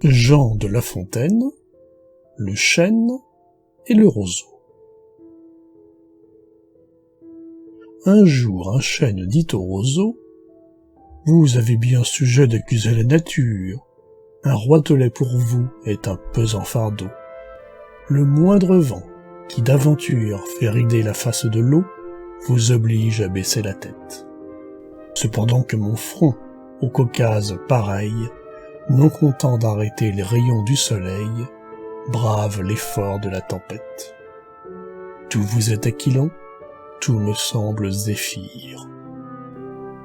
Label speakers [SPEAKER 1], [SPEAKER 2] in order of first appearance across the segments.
[SPEAKER 1] Jean de La Fontaine, le chêne et le roseau. Un jour, un chêne dit au roseau : « Vous avez bien sujet d'accuser la nature. Un roitelet pour vous est un pesant fardeau. Le moindre vent qui d'aventure fait rider la face de l'eau vous oblige à baisser la tête. Cependant que mon front, au Caucase pareil, non content d'arrêter les rayons du soleil, brave l'effort de la tempête. Tout vous est aquilon, tout me semble zéphyr.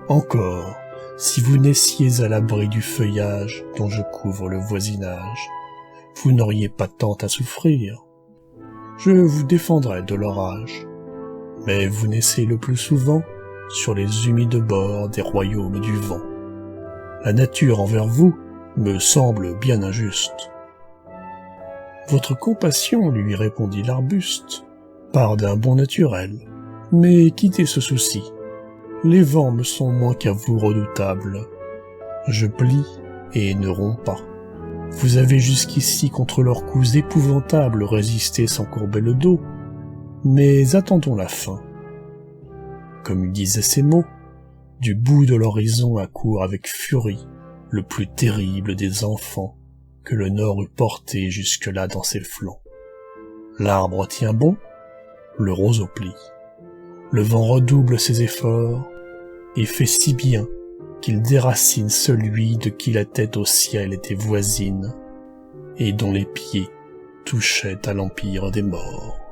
[SPEAKER 1] Encore, si vous naissiez à l'abri du feuillage dont je couvre le voisinage, vous n'auriez pas tant à souffrir. Je vous défendrais de l'orage, mais vous naissez le plus souvent sur les humides bords des royaumes du vent. La nature envers vous me semble bien injuste. Votre compassion, lui répondit l'arbuste, part d'un bon naturel, mais quittez ce souci. Les vents me sont moins qu'à vous redoutables. Je plie et ne romps pas. Vous avez jusqu'ici contre leurs coups épouvantables résisté sans courber le dos, mais attendons la fin. Comme il disait ces mots, du bout de l'horizon accourt avec furie le plus terrible des enfants que le Nord eût porté jusque-là dans ses flancs. L'arbre tient bon, le roseau plie. Le vent redouble ses efforts et fait si bien qu'il déracine celui de qui la tête au ciel était voisine et dont les pieds touchaient à l'empire des morts.